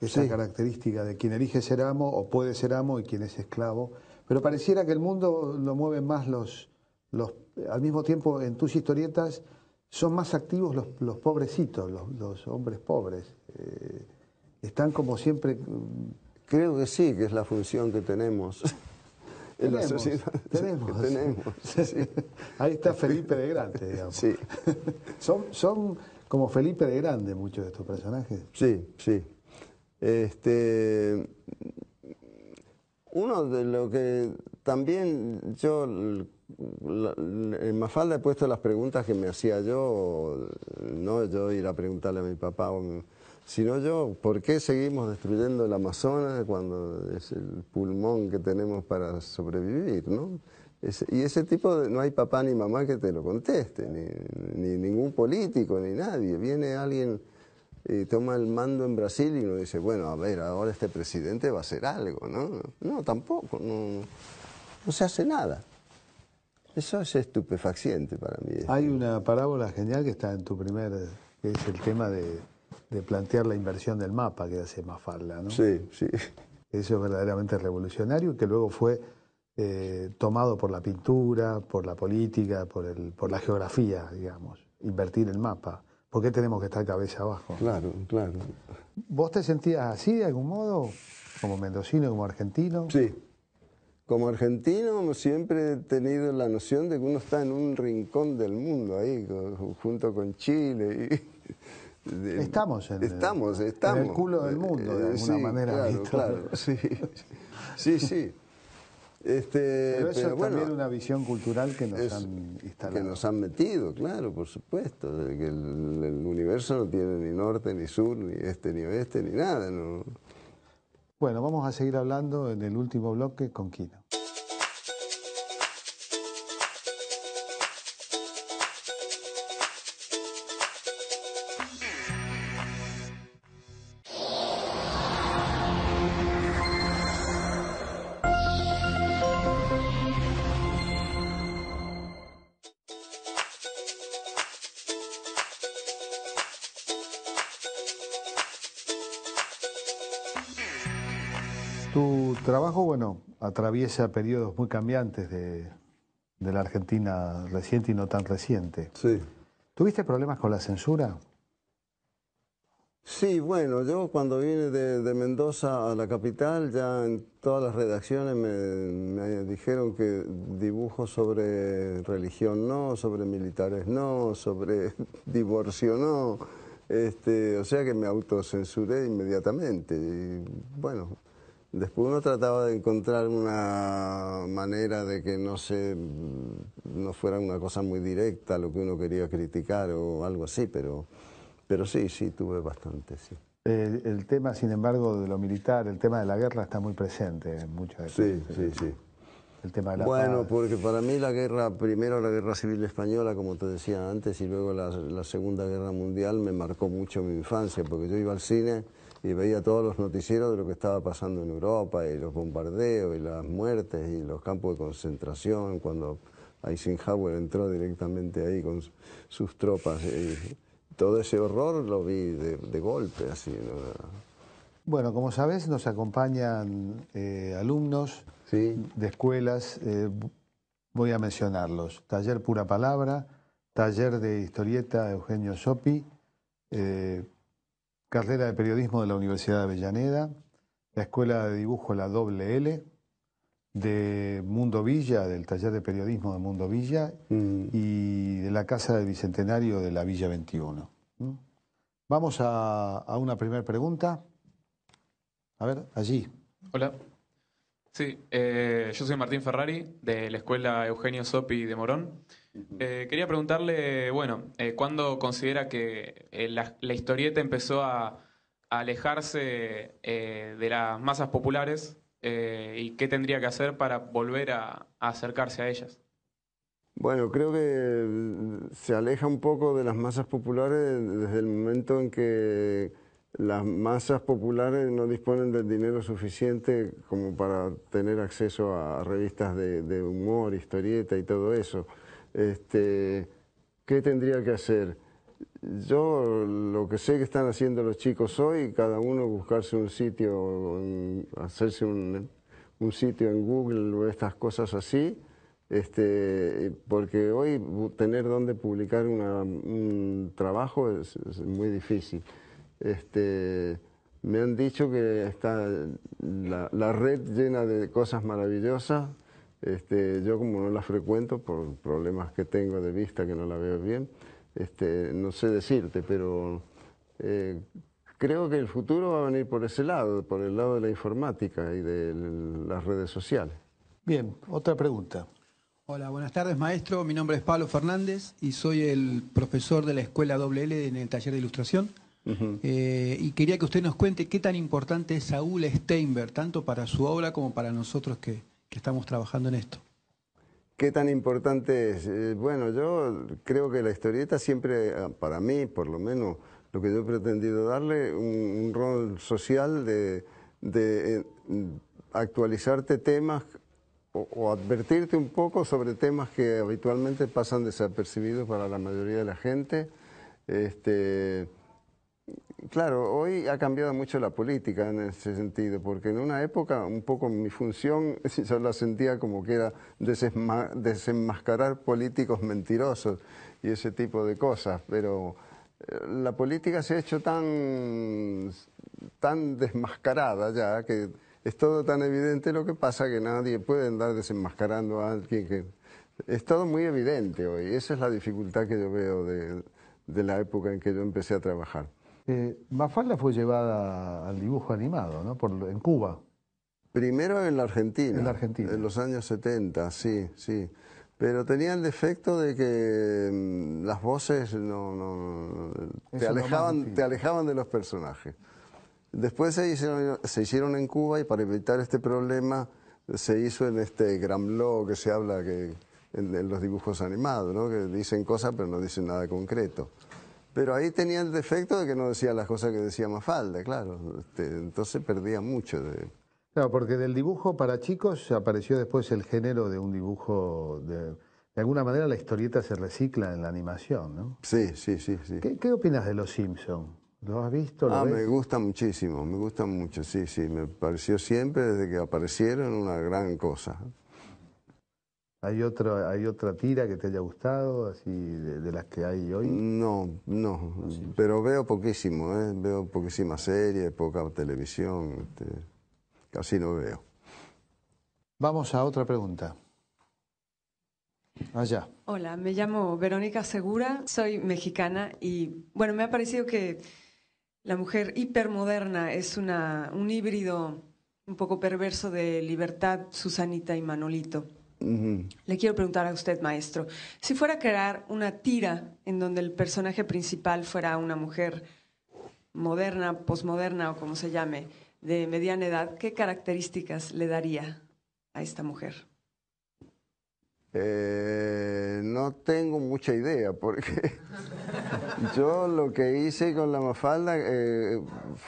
B: esa característica de quien elige ser amo o puede ser amo y quien es esclavo. Pero pareciera que el mundo lo mueven más al mismo tiempo en tus historietas son más activos los pobrecitos, los hombres pobres. Están como siempre...
C: Creo que sí, que es la función que tenemos en la sociedad.
B: Tenemos.
C: Sí.
B: Ahí está Felipe de Grande, digamos.
C: Sí.
B: Son como Felipe de Grande muchos de estos personajes.
C: Sí. Uno de lo que también yo en Mafalda he puesto las preguntas que me hacía yo, no yo ir a preguntarle a mi papá, sino yo, ¿por qué seguimos destruyendo el Amazonas cuando es el pulmón que tenemos para sobrevivir, ¿no? Y ese tipo no hay papá ni mamá que te lo conteste, ni ningún político, ni nadie. Viene alguien y toma el mando en Brasil y uno dice, bueno, a ver, ahora este presidente va a hacer algo, ¿no? No, tampoco, no se hace nada. Eso es estupefaciente para mí.
B: Hay una parábola genial que está en tu que es el tema de plantear la inversión del mapa que hace Mafalda, ¿no?
C: Sí.
B: Eso es verdaderamente revolucionario y que luego fue tomado por la pintura, por la política, por la geografía, digamos, invertir el mapa. ¿Por qué tenemos que estar cabeza abajo?
C: Claro.
B: ¿Vos te sentías así de algún modo? ¿Como mendocino, como argentino?
C: Sí. Como argentino siempre he tenido la noción de que uno está en un rincón del mundo ahí, junto con Chile.
B: Estamos en el culo del mundo, de alguna manera.
C: Claro, sí.
B: Pero eso es también una visión cultural que nos han instalado.
C: Que nos han metido, claro, por supuesto. De que el universo no tiene ni norte, ni sur, ni este, ni oeste, ni nada. ¿No?
B: Bueno, vamos a seguir hablando en el último bloque con Quino. Tu trabajo, bueno, atraviesa periodos muy cambiantes de la Argentina reciente y no tan reciente.
C: Sí.
B: ¿Tuviste problemas con la censura?
C: Sí, bueno, yo cuando vine de Mendoza a la capital, ya en todas las redacciones me dijeron que dibujos sobre religión no, sobre militares no, sobre divorcio no, o sea que me autocensuré inmediatamente. Y bueno, después uno trataba de encontrar una manera de que no fuera una cosa muy directa lo que uno quería criticar o algo así, pero sí, tuve bastante, sí.
B: El tema, sin embargo, de lo militar, el tema de la guerra está muy presente en muchas
C: Sí,
B: veces.
C: sí.
B: El tema de la
C: Bueno,
B: paz.
C: porque para mí primero la guerra civil española, como te decía antes, y luego la Segunda Guerra Mundial me marcó mucho mi infancia, porque yo iba al cine y veía todos los noticieros de lo que estaba pasando en Europa, y los bombardeos, y las muertes, y los campos de concentración, cuando Eisenhower entró directamente ahí con sus tropas. Y todo ese horror lo vi de golpe, así, ¿no?
B: Bueno, como sabes, nos acompañan alumnos
C: Sí.
B: de escuelas, voy a mencionarlos. Taller Pura Palabra, Taller de Historieta Eugenio Sopi, Carrera de Periodismo de la Universidad de Avellaneda, la Escuela de Dibujo La Doble L, de Mundo Villa, del Taller de Periodismo de Mundo Villa, y de la Casa del Bicentenario de la Villa 21. Vamos a una primera pregunta. A ver, allí.
D: Hola. Sí, yo soy Martín Ferrari, de la Escuela Eugenio Sopi de Morón. Quería preguntarle, bueno, ¿cuándo considera que la historieta empezó a alejarse de las masas populares y qué tendría que hacer para volver a acercarse a ellas?
C: Bueno, creo que se aleja un poco de las masas populares desde el momento en que las masas populares no disponen del dinero suficiente como para tener acceso a revistas de humor, historieta y todo eso. ¿Qué tendría que hacer? Yo lo que sé que están haciendo los chicos hoy, cada uno buscarse un sitio, hacerse un sitio en Google o estas cosas así, porque hoy tener dónde publicar un trabajo es muy difícil. Me han dicho que está la red llena de cosas maravillosas. Yo como no la frecuento por problemas que tengo de vista que no la veo bien, no sé decirte, pero creo que el futuro va a venir por ese lado, por el lado de la informática y de las redes sociales.
B: Bien, otra pregunta.
E: Hola, buenas tardes, maestro. Mi nombre es Pablo Fernández y soy el profesor de la Escuela WL en el taller de ilustración. Y quería que usted nos cuente qué tan importante es Saúl Steinberg, tanto para su obra como para nosotros que estamos trabajando en esto.
C: ¿Qué tan importante es? Bueno, yo creo que la historieta siempre, para mí por lo menos, lo que yo he pretendido darle, un rol social de actualizarte temas o advertirte un poco sobre temas que habitualmente pasan desapercibidos para la mayoría de la gente. Claro, hoy ha cambiado mucho la política en ese sentido, porque en una época un poco mi función yo la sentía como que era desenmascarar políticos mentirosos y ese tipo de cosas, pero la política se ha hecho tan desmascarada ya que es todo tan evidente lo que pasa que nadie puede andar desenmascarando a alguien que... Es todo muy evidente hoy, esa es la dificultad que yo veo de la época en que yo empecé a trabajar.
B: Mafalda fue llevada al dibujo animado, ¿no? En Cuba.
C: Primero en la Argentina.
B: En la Argentina.
C: En los años 70, sí, sí. Pero tenía el defecto de que las voces te alejaban de los personajes. Después se hicieron en Cuba y para evitar este problema se hizo en este Grambló que se habla en los dibujos animados, ¿no? Que dicen cosas pero no dicen nada concreto. Pero ahí tenía el defecto de que no decía las cosas que decía Mafalda, claro. Entonces perdía mucho de...
B: Claro, porque del dibujo para chicos apareció después el género de un dibujo... De alguna manera la historieta se recicla en la animación, ¿no?
C: Sí, sí, sí, sí.
B: ¿Qué opinas de Los Simpson? ¿Lo has visto? ¿Lo ves?
C: Me gusta muchísimo, me gusta mucho, sí, me pareció siempre, desde que aparecieron, una gran cosa.
B: ¿Hay otra tira que te haya gustado, así de las que hay hoy?
C: No, pero veo poquísimo, veo poquísimas series, poca televisión, casi no veo.
B: Vamos a otra pregunta. Allá.
F: Hola, me llamo Verónica Segura, soy mexicana y bueno, me ha parecido que la mujer hipermoderna es un híbrido un poco perverso de Libertad, Susanita y Manolito. Le quiero preguntar a usted, maestro, si fuera a crear una tira en donde el personaje principal fuera una mujer moderna, posmoderna o como se llame, de mediana edad, ¿qué características le daría a esta mujer?
C: No tengo mucha idea, porque yo lo que hice con la Mafalda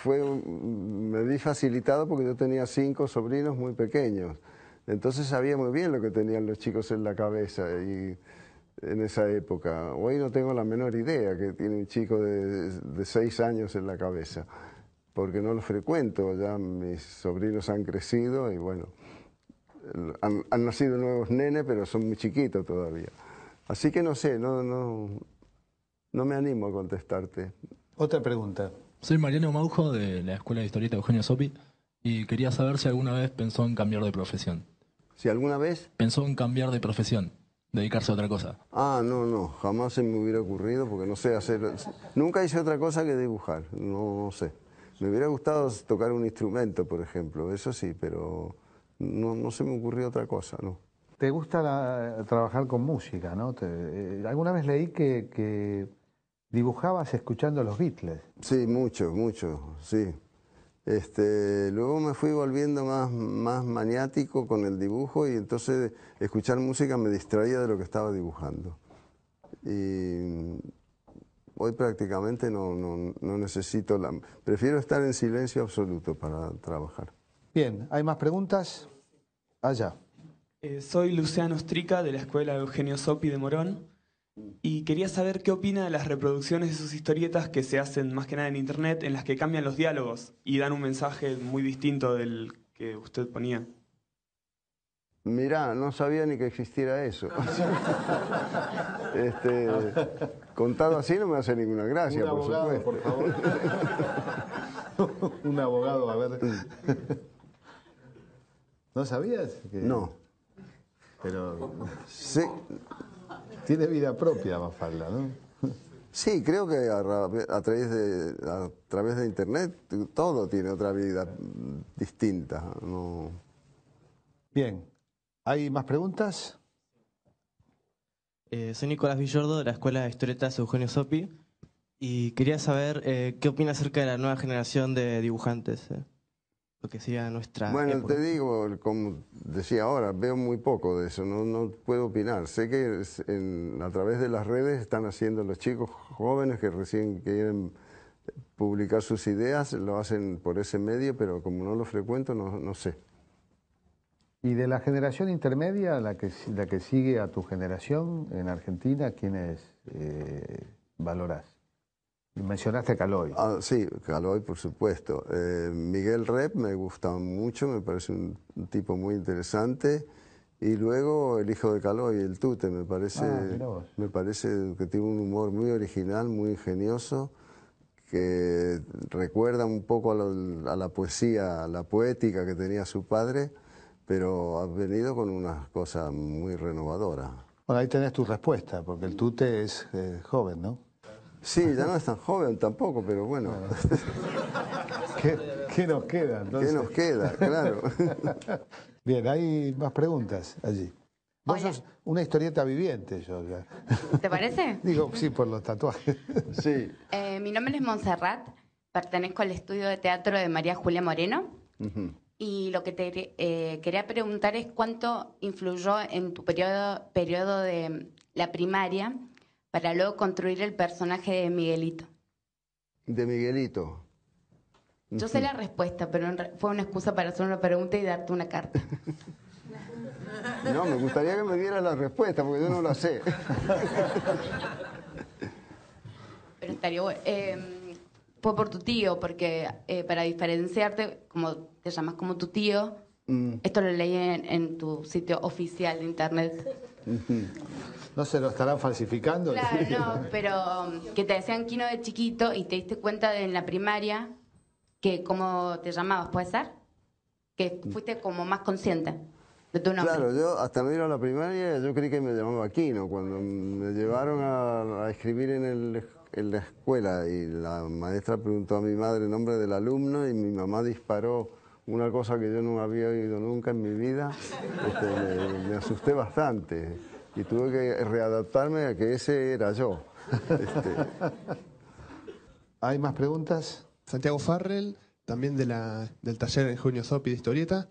C: me vi facilitado porque yo tenía 5 sobrinos muy pequeños. Entonces sabía muy bien lo que tenían los chicos en la cabeza y en esa época. Hoy no tengo la menor idea que tiene un chico de 6 años en la cabeza, porque no lo frecuento. Ya mis sobrinos han crecido y bueno, han nacido nuevos nenes, pero son muy chiquitos todavía. Así que no sé, no me animo a contestarte.
B: Otra pregunta.
G: Soy Mariano Maujo de la Escuela de Historieta Eugenio Sopi y quería saber si alguna vez pensó en cambiar de profesión.
C: ¿Si alguna vez?
G: Pensó en cambiar de profesión, dedicarse a otra cosa.
C: No, jamás se me hubiera ocurrido porque no sé hacer... Nunca hice otra cosa que dibujar, no sé. Me hubiera gustado tocar un instrumento, por ejemplo, eso sí, pero no se me ocurrió otra cosa, ¿no?
B: ¿Te gusta trabajar con música, no? Alguna vez leí que dibujabas escuchando a los Beatles.
C: Sí, mucho, sí. Luego me fui volviendo más maniático con el dibujo y entonces escuchar música me distraía de lo que estaba dibujando. Y hoy prácticamente no necesito prefiero estar en silencio absoluto para trabajar.
B: Bien, ¿hay más preguntas? Allá.
H: Soy Luciano Strica de la Escuela Eugenio Sopi de Morón y quería saber qué opina de las reproducciones de sus historietas que se hacen más que nada en internet, en las que cambian los diálogos y dan un mensaje muy distinto del que usted ponía.
C: Mirá, no sabía ni que existiera eso. Contado así no me hace ninguna gracia, por supuesto.
B: Por favor. Un abogado, a ver. ¿No sabías?
C: No.
B: Pero
C: sí.
B: Tiene vida propia Mafalda, ¿no?
C: Sí, creo que a través de internet todo tiene otra vida distinta, ¿no?
B: Bien, ¿hay más preguntas?
I: Soy Nicolás Villordo de la Escuela de Historietas Eugenio Sopi y quería saber qué opina acerca de la nueva generación de dibujantes, lo que sería nuestra época.
C: Te digo, como decía ahora, veo muy poco de eso, no puedo opinar. Sé que a través de las redes están haciendo los chicos jóvenes que recién quieren publicar sus ideas, lo hacen por ese medio, pero como no lo frecuento, no sé.
B: ¿Y de la generación intermedia, la que sigue a tu generación en Argentina, quiénes valorás? Mencionaste a Caloi.
C: Sí, Caloi, por supuesto. Miguel Rep me gusta mucho, me parece un tipo muy interesante. Y luego el hijo de Caloi, el Tute, me parece que tiene un humor muy original, muy ingenioso, que recuerda un poco a la poesía, a la poética que tenía su padre, pero ha venido con unas cosas muy renovadoras.
B: Bueno, ahí tenés tu respuesta, porque el Tute es joven, ¿no?
C: Sí, ya no es tan joven tampoco, pero bueno.
B: ¿Qué nos queda entonces?
C: ¿Qué nos queda? Claro.
B: Bien, hay más preguntas allí. Vos sos una historieta viviente, yo.
J: ¿Te parece?
B: Digo, sí, por los tatuajes.
C: Sí.
J: Mi nombre es Montserrat, pertenezco al estudio de teatro de María Julia Moreno. Y lo que te quería preguntar es cuánto influyó en tu periodo de la primaria para luego construir el personaje de Miguelito.
C: De Miguelito.
J: Yo sé la respuesta, pero fue una excusa para hacer una pregunta y darte una carta.
C: No, me gustaría que me dieras la respuesta, porque yo no la sé.
J: Pero estaría bueno. fue por tu tío, porque para diferenciarte, como te llamas como tu tío, esto lo leí en tu sitio oficial de internet.
B: ¿No se lo estarán falsificando?
J: Claro, no, pero que te decían Kino de chiquito y te diste cuenta en la primaria que cómo te llamabas, ¿puede ser? Que fuiste como más consciente de tu nombre.
C: Claro, yo hasta no ir a la primaria yo creí que me llamaba Aquino. Cuando me llevaron a escribir en la escuela y la maestra preguntó a mi madre el nombre del alumno y mi mamá disparó una cosa que yo no había oído nunca en mi vida, me asusté bastante y tuve que readaptarme a que ese era yo.
B: ¿Hay más preguntas?
K: Santiago Farrell, también del taller en Eugenio Sopi de historieta.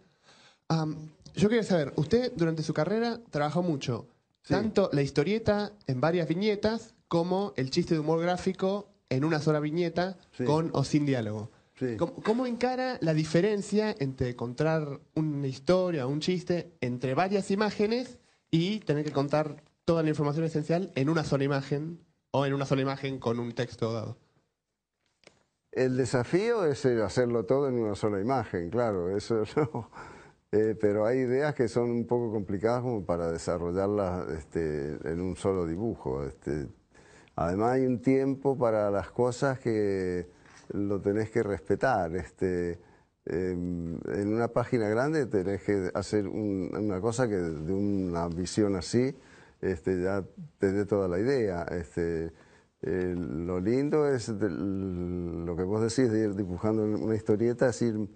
K: Yo quería saber, usted durante su carrera trabajó mucho, tanto la historieta en varias viñetas como el chiste de humor gráfico en una sola viñeta, con o sin diálogo.
C: Sí.
K: ¿Cómo encara la diferencia entre contar una historia o un chiste entre varias imágenes y tener que contar toda la información esencial en una sola imagen o en una sola imagen con un texto dado?
C: El desafío es hacerlo todo en una sola imagen, claro, eso no. Pero hay ideas que son un poco complicadas como para desarrollarlas en un solo dibujo. Además hay un tiempo para las cosas que lo tenés que respetar. En una página grande tenés que hacer una cosa que de una visión así ya te dé toda la idea. Lo lindo es lo que vos decís de ir dibujando una historieta, es ir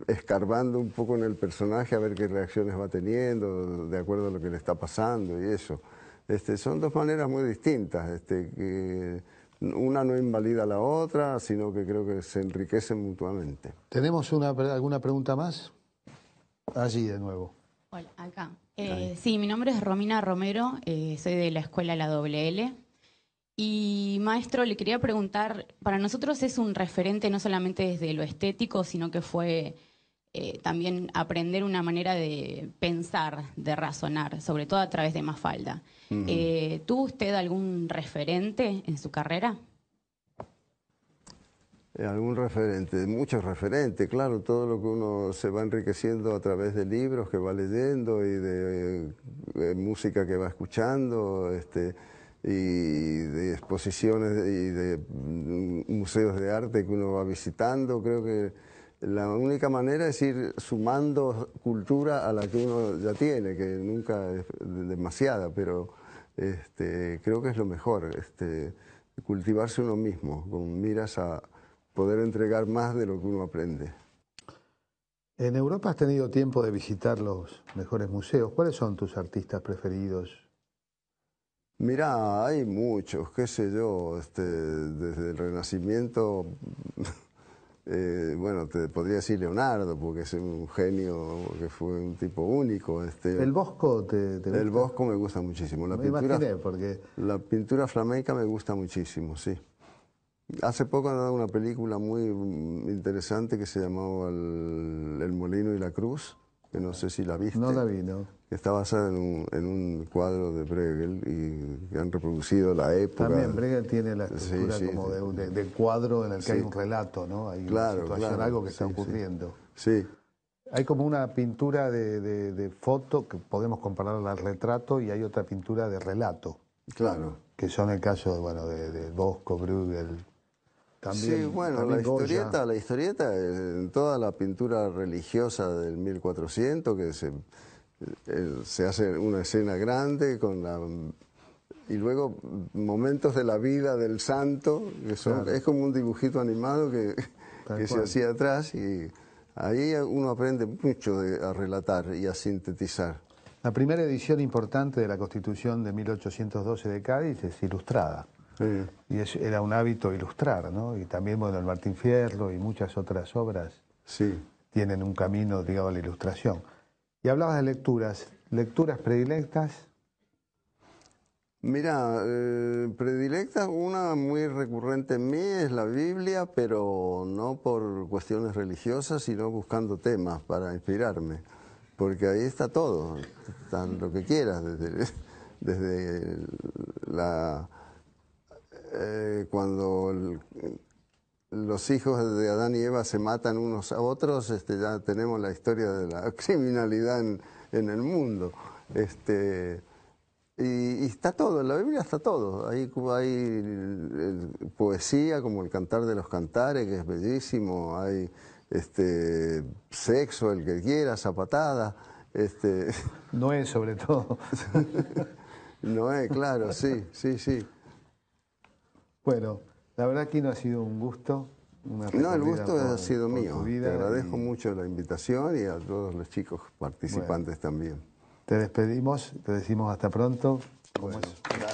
C: escarbando un poco en el personaje a ver qué reacciones va teniendo de acuerdo a lo que le está pasando y eso. Son dos maneras muy distintas, que una no invalida a la otra, sino que creo que se enriquecen mutuamente.
B: ¿Tenemos alguna pregunta más? Allí de nuevo.
L: Hola, acá. Sí, mi nombre es Romina Romero, soy de la escuela La WL. Y maestro, le quería preguntar, para nosotros es un referente no solamente desde lo estético, sino que fue también aprender una manera de pensar, de razonar, sobre todo a través de Mafalda. ¿Tuvo usted algún referente en su carrera?
C: Algún referente, muchos referentes, claro, todo lo que uno se va enriqueciendo a través de libros que va leyendo y de música que va escuchando, y de exposiciones y de museos de arte que uno va visitando. Creo que la única manera es ir sumando cultura a la que uno ya tiene, que nunca es demasiada, pero creo que es lo mejor, cultivarse uno mismo, con miras a poder entregar más de lo que uno aprende.
B: En Europa has tenido tiempo de visitar los mejores museos. ¿Cuáles son tus artistas preferidos?
C: Mirá, hay muchos, qué sé yo, desde el Renacimiento, bueno, te podría decir Leonardo, porque es un genio, que fue un tipo único.
B: ¿El Bosco te gusta?
C: El Bosco me gusta muchísimo.
B: Me imaginé, porque...
C: La pintura flamenca me gusta muchísimo, sí. Hace poco han dado una película muy interesante que se llamaba El Molino y la Cruz, que no sé si la viste.
B: No la vi, no.
C: Está basada en un cuadro de Bruegel y que han reproducido la época.
B: También Bruegel tiene la estructura como de cuadro en el que hay un relato, ¿no? Hay una situación, algo que está ocurriendo.
C: Sí.
B: Hay como una pintura de foto que podemos compararla al retrato y hay otra pintura de relato.
C: Claro.
B: Que son el caso de Bosco, Bruegel. También,
C: sí, bueno,
B: también
C: la historieta, en toda la pintura religiosa del 1400, que se hace una escena grande y luego momentos de la vida del santo, que es como un dibujito animado que se hacía atrás, y ahí uno aprende mucho a relatar y a sintetizar.
B: La primera edición importante de la Constitución de 1812 de Cádiz es ilustrada.
C: Sí.
B: Y era un hábito ilustrar, ¿no? Y también, bueno, el Martín Fierro y muchas otras obras tienen un camino, digamos, a la ilustración. Y hablabas de lecturas. ¿Lecturas predilectas?
C: Mira, predilecta, una muy recurrente en mí es la Biblia, pero no por cuestiones religiosas, sino buscando temas para inspirarme. Porque ahí está todo, está lo que quieras, desde cuando los hijos de Adán y Eva se matan unos a otros, ya tenemos la historia de la criminalidad en el mundo. Y está todo, en la Biblia está todo. Hay poesía como el Cantar de los Cantares, que es bellísimo. Hay sexo, el que quiera, zapatada.
B: Noé, sobre todo.
C: Noé, claro, sí.
B: Bueno, la verdad que no ha sido un gusto.
C: No, el gusto ha sido mío. Te agradezco
B: y...
C: mucho la invitación y a todos los chicos participantes también.
B: Te despedimos, te decimos hasta pronto.
C: Bueno, gracias.